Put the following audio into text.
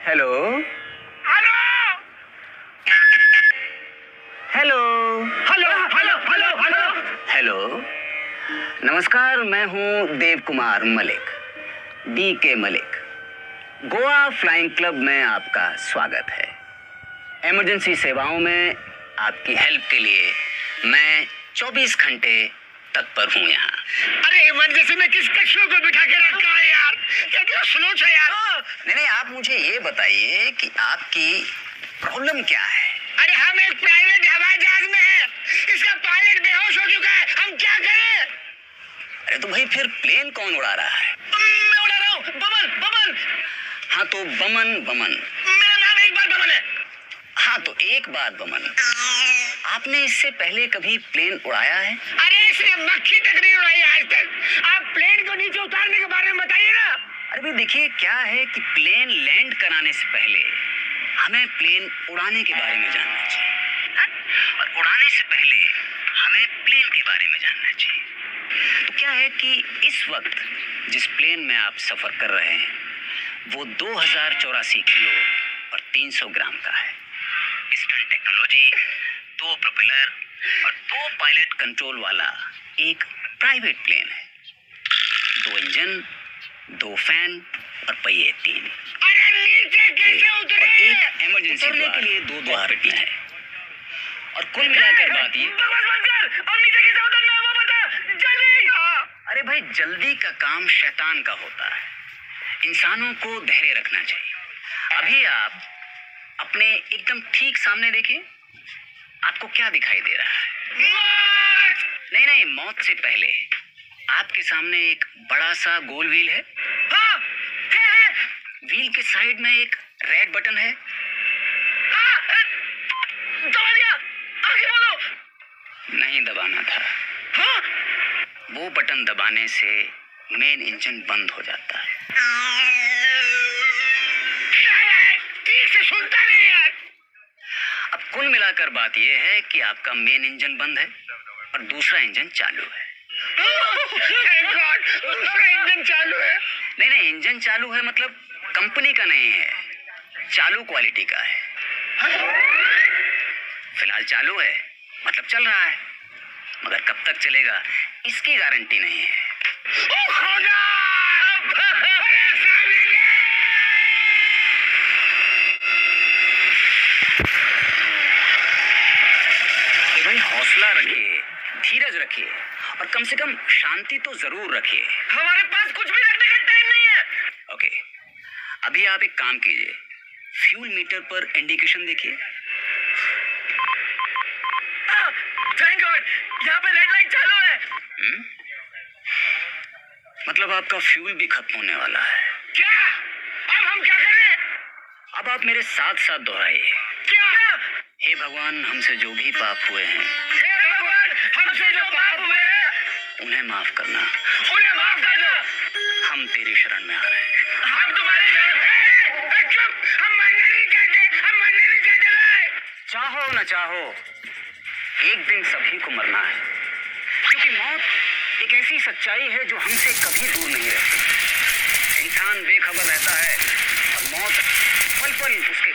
Hello hello hello hello hello hello hello hello. नमस्कार, मैं हूं Dev Kumar Malik, DK Malik. Goa flying club में आपका स्वागत है। इमरजेंसी सेवाओं में आपकी हेल्प के लिए मैं 24 घंटे तत्पर हूं यहाँ। अरे इमरजेंसी में किस कछुओं को बिठा के रखा है यार? क्या स्लो है यार? नहीं, आप मुझे ये बताइए कि आपकी प्रॉब्लम क्या है? अरे हम एक प्राइवेट हवाई जहाज में हैं। इसका पायलट बेहोश हो चुका है, हम क्या करें? अरे तो भाई फिर प्लेन कौन उड़ा रहा है? मैं उड़ा रहा हूँ, बमन बमन। हाँ तो बमन बमन। मेरा नाम एक बार बमन है। हाँ तो एक बार बमन। आपने इससे पहले कभी प्लेन उड़ाया है? अरे इसने मक्खी तक नहीं उड़ाई आज तक। आप प्लेन को नीचे उतारने के बारे में बताइए ना। अरे भाई देखिए, क्या है कि प्लेन लैंड कराने से पहले हमें प्लेन उड़ाने के बारे में जानना चाहिए, और उड़ाने से पहले हमें प्लेन के बारे में जानना चाहिए। तो क्या है कि इस वक्त जिस प्लेन में आप सफर कर रहे हैं वो 2084 किलो और 300 ग्राम का है। पिस्टन टेक्नोलॉजी, 2 प्रोपेलर और 2 पायलट कंट्रोल वाला एक प्राइवेट प्लेन है। 2 इंजन, 2 फैन और पहिए 3। अरे नीचे कैसे उतरे? एक इमरजेंसी उतरने के लिए 2 द्वार है। और कुल मिलाकर बात ये, बकवास बंद कर। अब नीचे कैसे उतरना है वो बता जल्दी। अरे भाई जल्दी का काम शैतान का होता है, इंसानों को धैर्य रखना चाहिए। अभी आप अपने एकदम ठीक सामने देखिए, आपको क्या दिखाई दे रहा है? मौत! नहीं, मौत से पहले आपके सामने एक बड़ा सा गोल व्हील है। हाँ, है। व्हील के साइड में एक रेड बटन है। दबा दिया, आगे बोलो। नहीं दबाना था। हाँ? वो बटन दबाने से मेन इंजन बंद हो जाता है। ठीक से सुनता नहीं यार। अब कुल मिलाकर बात यह है कि आपका मेन इंजन बंद है और दूसरा इंजन चालू है। Thank God, दूसरा इंजन चालू है। नहीं, इंजन चालू है मतलब कंपनी का नहीं है, चालू क्वालिटी का है। फिलहाल चालू है मतलब चल रहा है, मगर कब तक चलेगा इसकी गारंटी नहीं है। खुदा! तो भाई हौसला रखिए, धीरज रखिए और कम से कम शांति तो जरूर रखिए। हमारे पास कुछ भी रखने का टाइम नहीं है। ओके, अभी आप एक काम कीजिए, फ्यूल मीटर पर इंडिकेशन देखिए। थैंक गॉड, यहाँ पे रेड लाइट चालू है। मतलब आपका फ्यूल भी खत्म होने वाला है। क्या? अब हम क्या करें? अब आप मेरे साथ साथ दोहराइए। क्या? हे भगवान, हमसे जो भी पाप हुए हैं, हे भगवान, हमसे जो पाप हुए हैं उन्हें माफ करना। उन्हें माफ कर दो। हम तेरी शरण में आ रहे हैं। हम तुम्हारी शरण। चुप, हम मरने नहीं चाहते भाई। चाहो न चाहो एक दिन सभी को मरना है, क्योंकि मौत एक ऐसी सच्चाई है जो हमसे कभी दूर नहीं रहती। इंसान बेखबर रहता है और मौत पल पल उसके